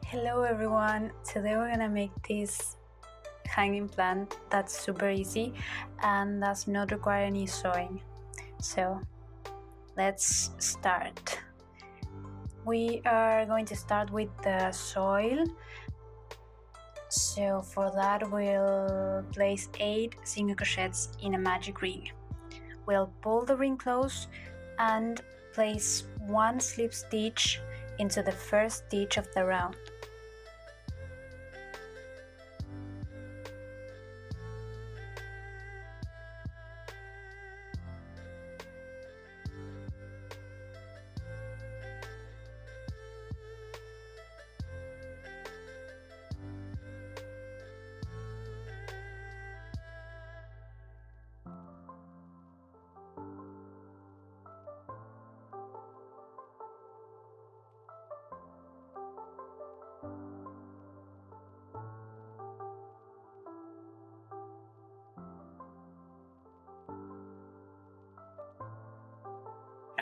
Hello everyone, today we're gonna make this hanging plant that's super easy and does not require any sewing. So let's start. We are going to start with the soil. So for that we'll place 8 single crochets in a magic ring. We'll pull the ring close and place 1 slip stitch into the first stitch of the round.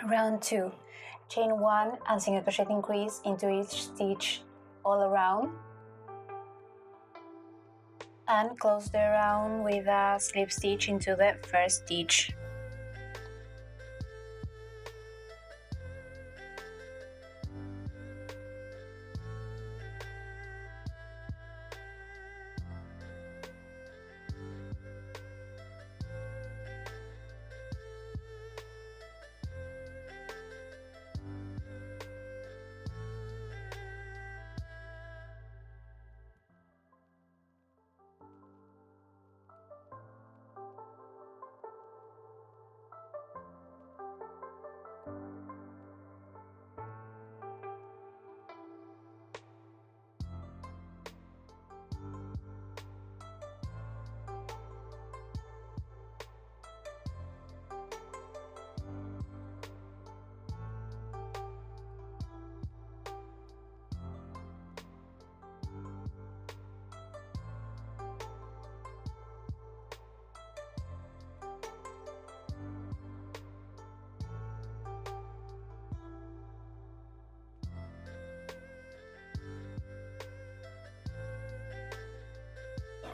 Round 2. Chain 1 and single crochet increase into each stitch all around and close the round with a slip stitch into the first stitch.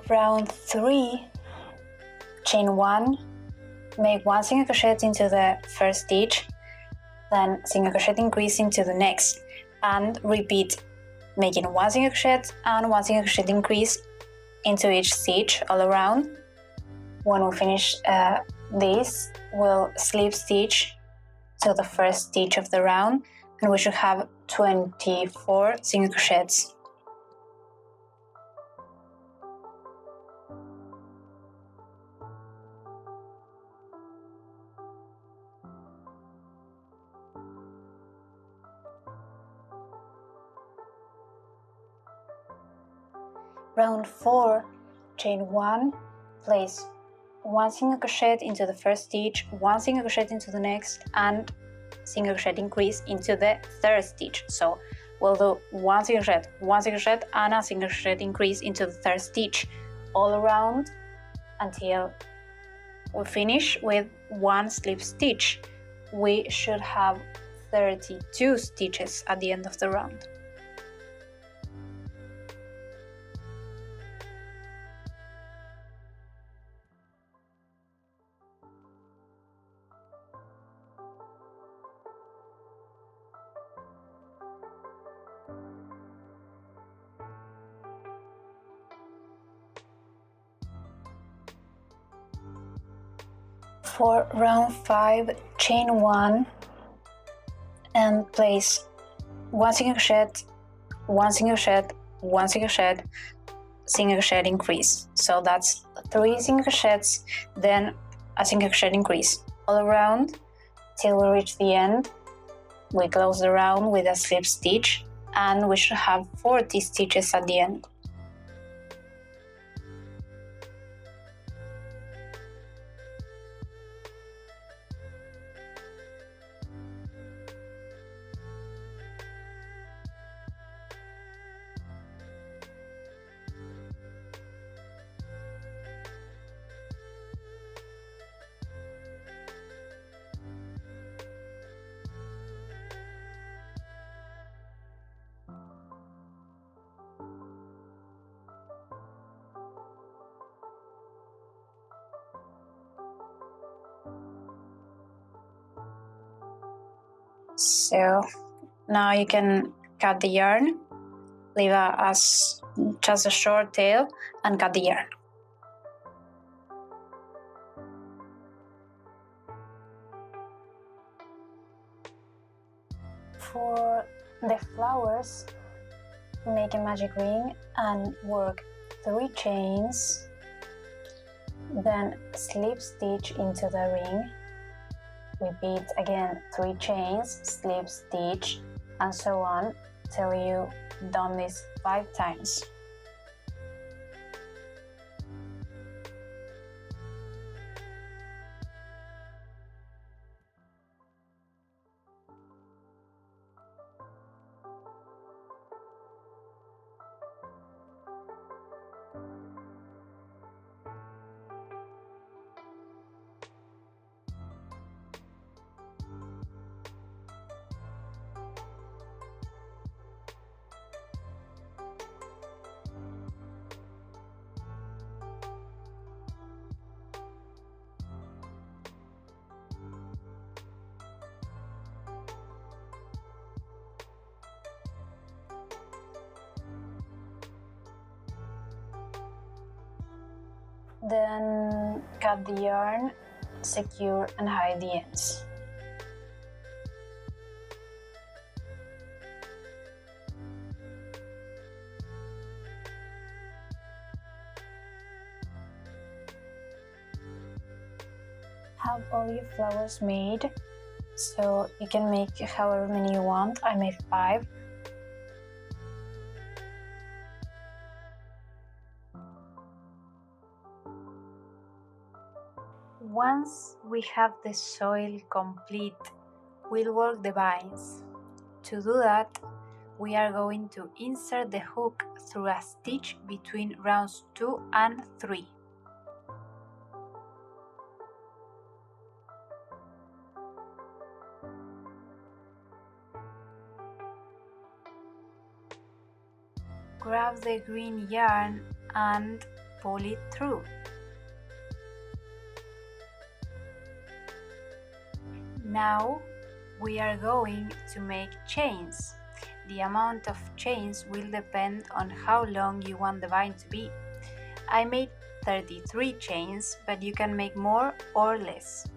Round 3. Chain 1, make 1 single crochet into the first stitch, then single crochet increase into the next, and repeat, making 1 single crochet and 1 single crochet increase into each stitch all around. When we finish this, we'll slip stitch to the first stitch of the round, and we should have 24 single crochets. Round 4, chain 1, place 1 single crochet into the first stitch, 1 single crochet into the next, and single crochet increase into the third stitch. So we'll do 1 single crochet, 1 single crochet, and a single crochet increase into the third stitch all around until we finish with 1 slip stitch. We should have 32 stitches at the end of the round. For round 5, chain 1 and place 1 single crochet, 1 single crochet, 1 single crochet, single crochet increase. So that's 3 single crochets, then a single crochet increase all around till we reach the end. We close the round with a slip stitch and we should have 40 stitches at the end. So now you can cut the yarn, leave as just a short tail and cut the yarn. For the flowers, make a magic ring and work 3 chains, then slip stitch into the ring, repeat again 3 chains, slip stitch, and so on till you done this 5 times. Then cut the yarn, secure and hide the ends. Have all your flowers made, so you can make however many you want. I made 5. Once we have the soil complete, we'll work the vines. To do that, we are going to insert the hook through a stitch between rounds 2 and 3. Grab the green yarn and pull it through. Now we are going to make chains. The amount of chains will depend on how long you want the vine to be. I made 33 chains, but you can make more or less.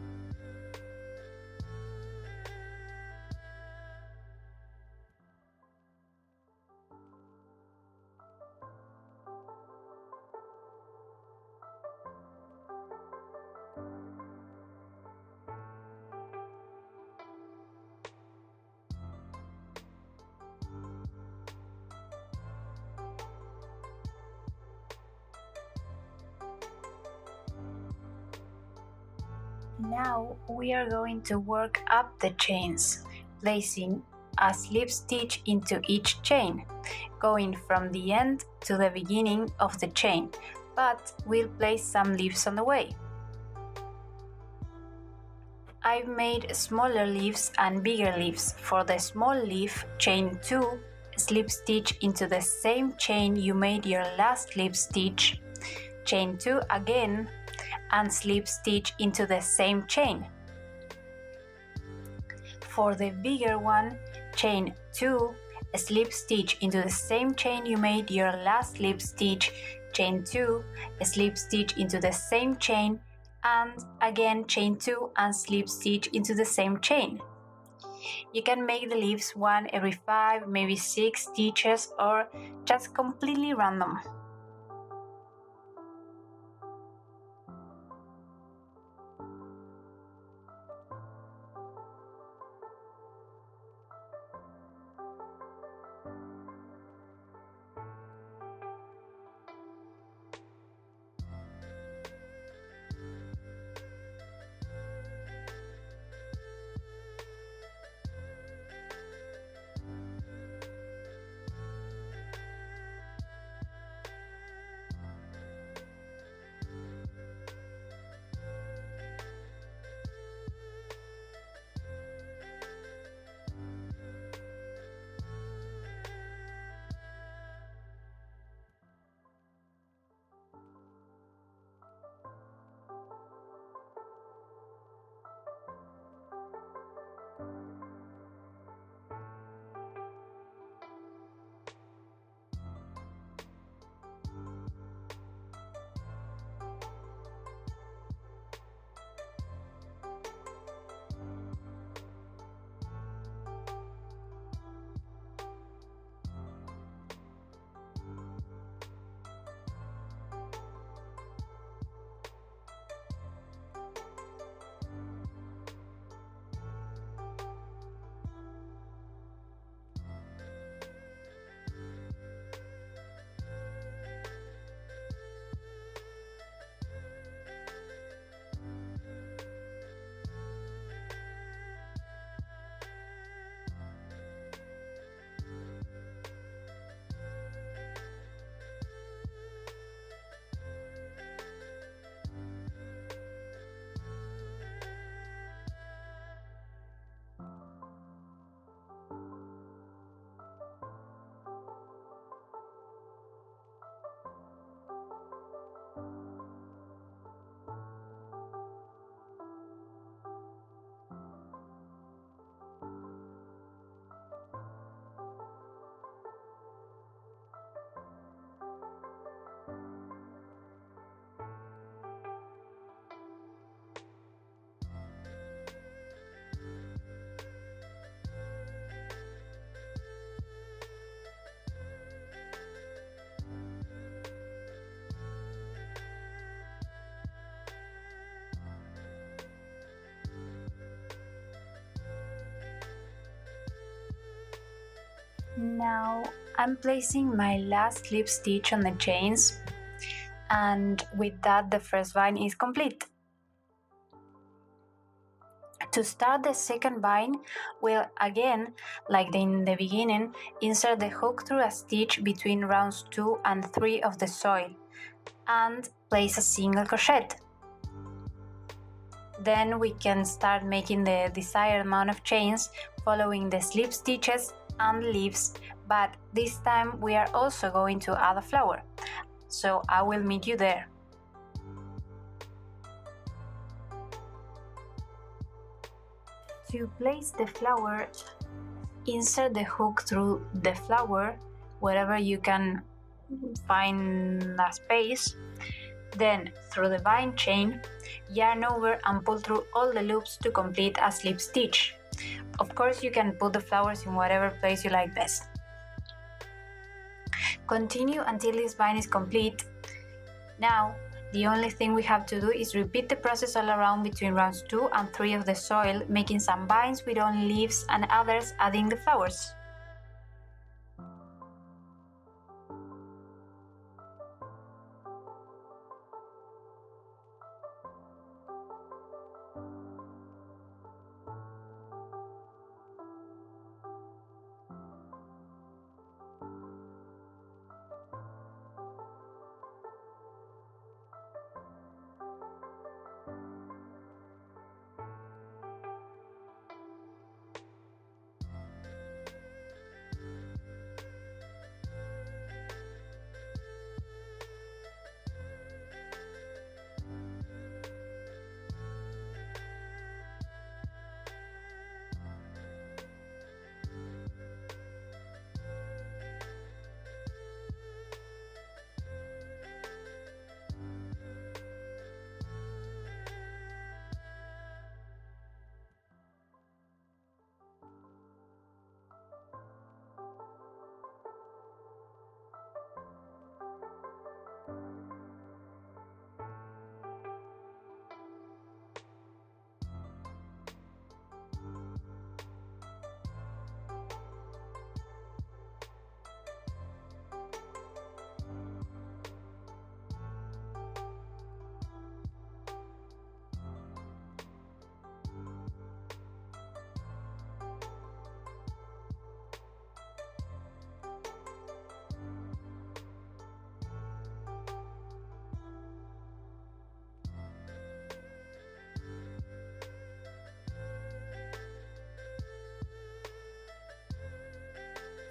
Now we are going to work up the chains, placing a slip stitch into each chain, going from the end to the beginning of the chain, but we'll place some leaves on the way. I've made smaller leaves and bigger leaves. For the small leaf, chain 2, slip stitch into the same chain you made your last slip stitch, chain 2 again, and slip stitch into the same chain. For the bigger one, chain 2, slip stitch into the same chain you made your last slip stitch, chain 2, slip stitch into the same chain, and again chain 2 and slip stitch into the same chain. You can make the leaves one every 5, maybe 6 stitches, or just completely random. Now I'm placing my last slip stitch on the chains, and with that the first vine is complete. To start the second vine, we'll again, like in the beginning, insert the hook through a stitch between rounds 2 and 3 of the soil and place a single crochet. Then we can start making the desired amount of chains following the slip stitches and leaves, but this time we are also going to add a flower, so I will meet you there. To place the flower, insert the hook through the flower wherever you can find a space, then through the vine chain, yarn over and pull through all the loops to complete a slip stitch. Of course, you can put the flowers in whatever place you like best. Continue until this vine is complete. Now, the only thing we have to do is repeat the process all around between rounds 2 and 3 of the soil, making some vines with only leaves and others adding the flowers.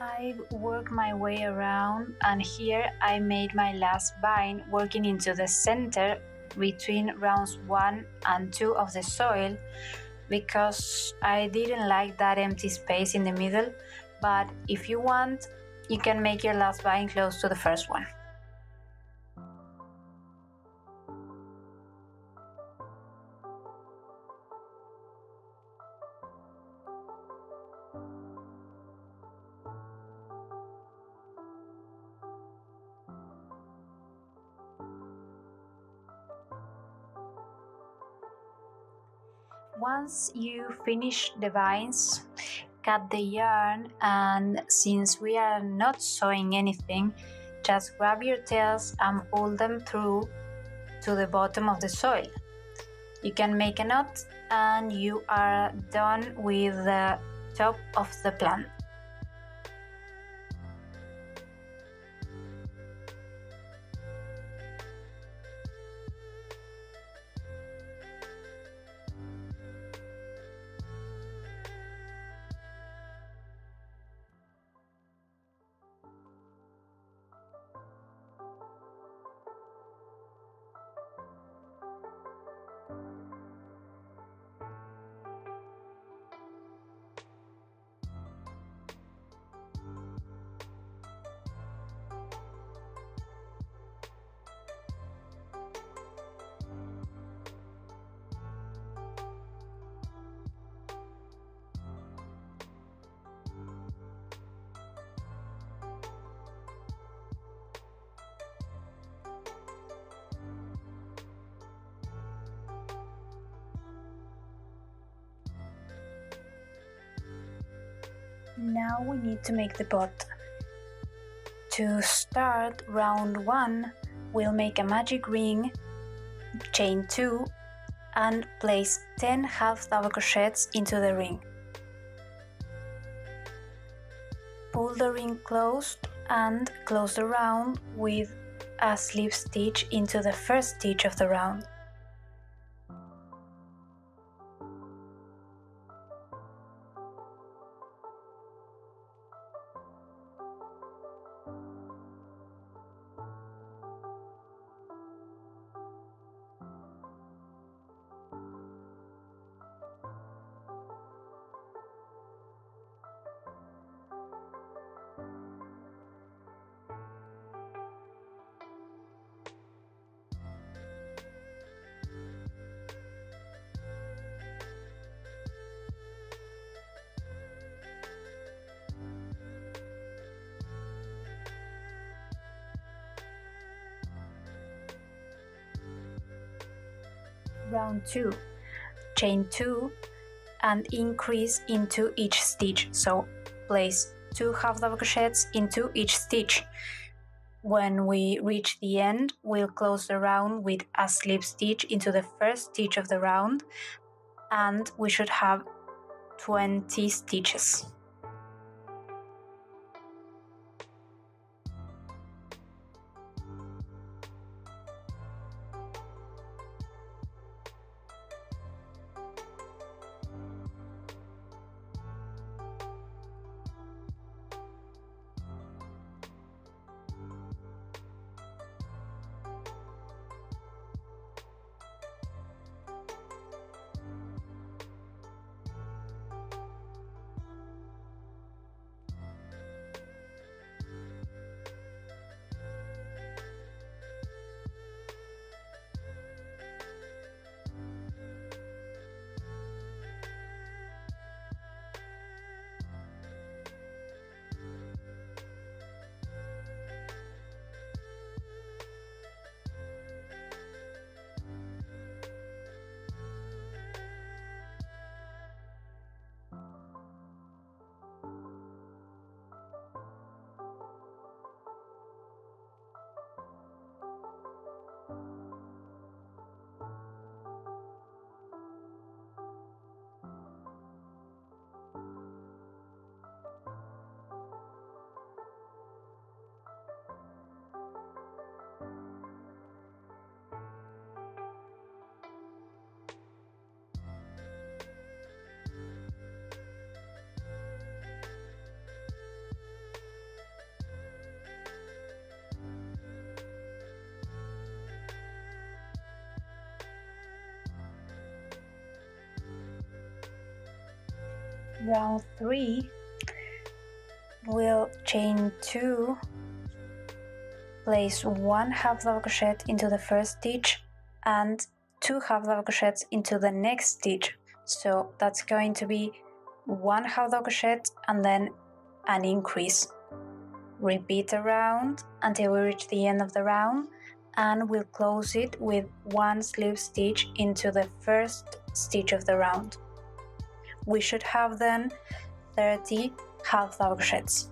I worked my way around, and here I made my last vine working into the center between rounds 1 and 2 of the soil, because I didn't like that empty space in the middle, but if you want, you can make your last vine close to the first one. Once you finish the vines, cut the yarn, and since we are not sewing anything, just grab your tails and pull them through to the bottom of the soil. You can make a knot and you are done with the top of the plant. Now we need to make the bot. To start round 1, we'll make a magic ring, chain 2, and place 10 half double crochets into the ring. Pull the ring closed and close the round with a slip stitch into the first stitch of the round. Round 2, chain 2 and increase into each stitch, so place 2 half double crochets into each stitch. When we reach the end, we'll close the round with a slip stitch into the first stitch of the round, and we should have 20 stitches. Round 3, we'll chain 2, place 1 half double crochet into the first stitch and 2 half double crochets into the next stitch. So that's going to be 1 half double crochet and then an increase. Repeat around until we reach the end of the round, and we'll close it with 1 slip stitch into the first stitch of the round. We should have then 30 half double crochets.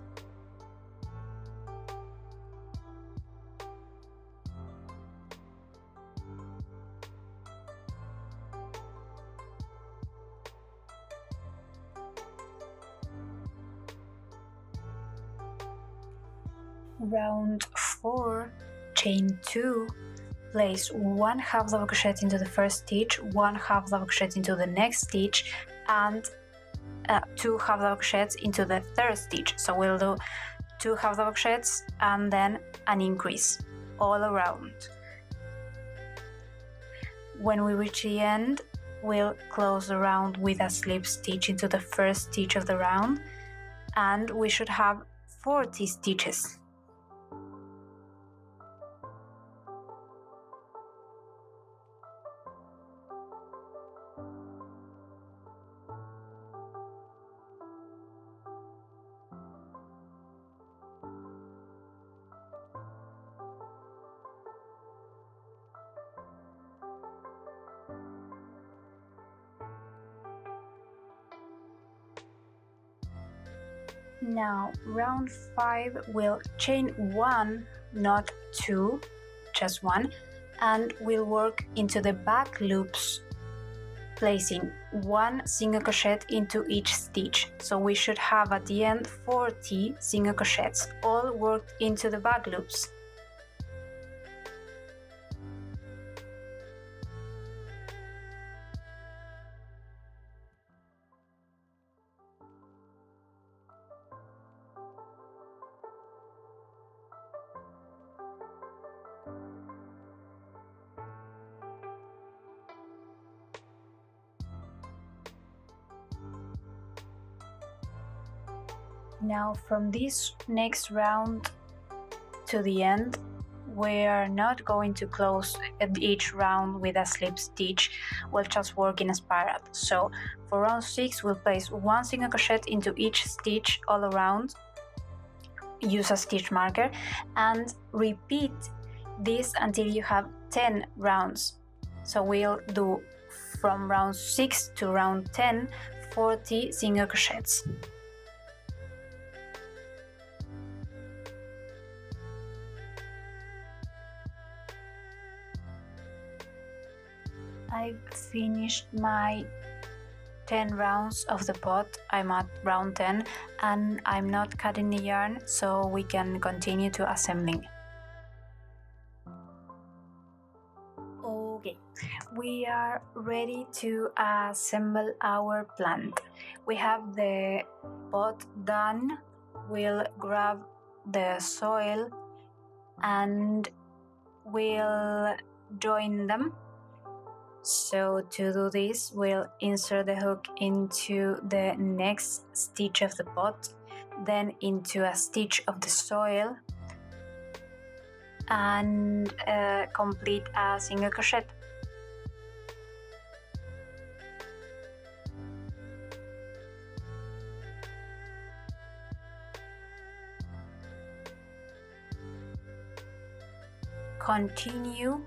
Round 4, chain 2, place 1 half double crochet into the first stitch, 1 half double crochet into the next stitch, and 2 half double crochets into the third stitch. So we'll do 2 half double crochets and then an increase all around. When we reach the end, we'll close the round with a slip stitch into the first stitch of the round, and we should have 40 stitches. Now round 5 will chain 1, not 2, just 1, and we'll work into the back loops, placing 1 single crochet into each stitch. So we should have at the end 40 single crochets, all worked into the back loops. Now from this next round to the end, we are not going to close each round with a slip stitch, we'll just work in a spiral. So for round 6 we'll place 1 single crochet into each stitch all around, use a stitch marker, and repeat this until you have 10 rounds. So we'll do from round 6 to round 10 40 single crochets. I've finished my 10 rounds of the pot. I'm at round 10 and I'm not cutting the yarn, so we can continue to assembling. Okay, we are ready to assemble our plant. We have the pot done. We'll grab the soil and we'll join them. So to do this, we'll insert the hook into the next stitch of the pot, then into a stitch of the soil, and complete a single crochet. Continue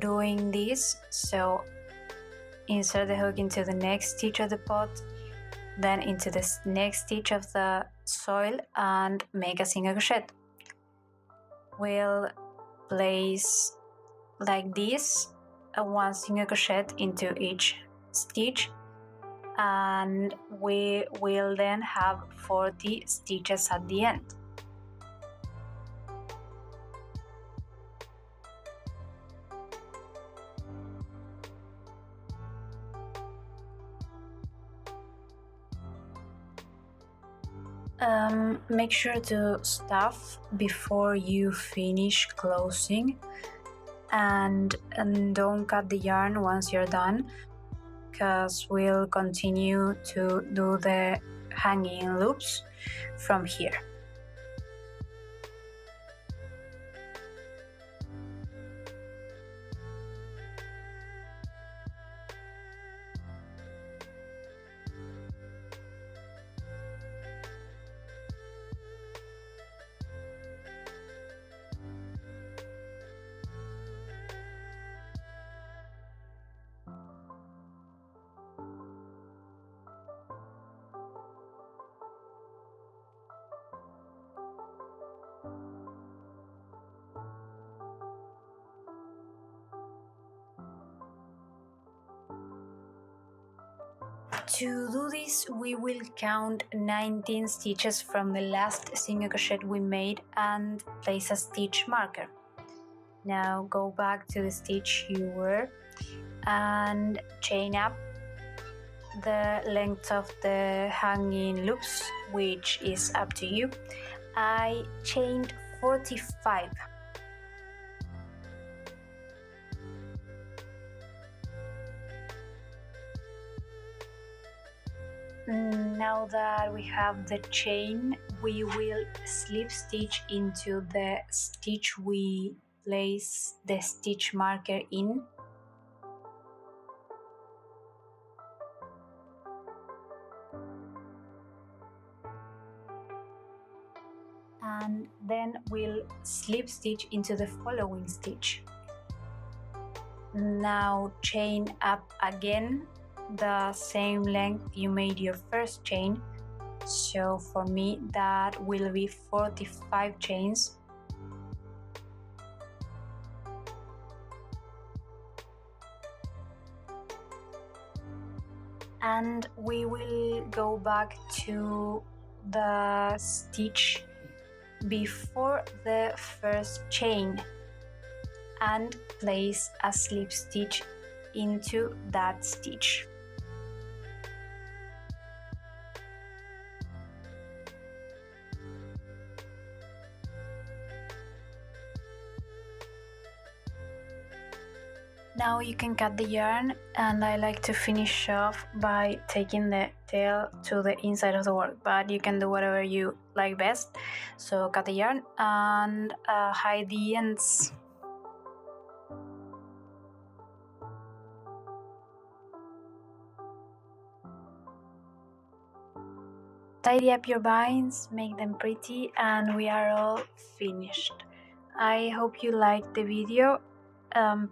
doing this, so insert the hook into the next stitch of the pot, then into the next stitch of the soil and make a single crochet. We'll place like this, a 1 single crochet into each stitch, and we will then have 40 stitches at the end. Make sure to stuff before you finish closing, and don't cut the yarn once you're done, because we'll continue to do the hanging loops from here. To do this, we will count 19 stitches from the last single crochet we made and place a stitch marker. Now go back to the stitch you were and chain up the length of the hanging loops, which is up to you. I chained 45. Now that we have the chain, we will slip stitch into the stitch we place the stitch marker in. And then we'll slip stitch into the following stitch. Now chain up again the same length you made your first chain, So for me that will be 45 chains. And we will go back to the stitch before the first chain and place a slip stitch into that stitch. Now you can cut the yarn, and I like to finish off by taking the tail to the inside of the work, but you can do whatever you like best. So cut the yarn and hide the ends. Tidy up your binds, make them pretty, and we are all finished. I hope you liked the video.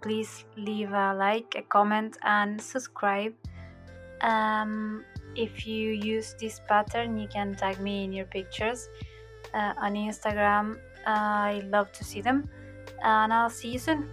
Please leave a like, a comment, and subscribe. If you use this pattern, you can tag me in your pictures on Instagram. I love to see them, and I'll see you soon.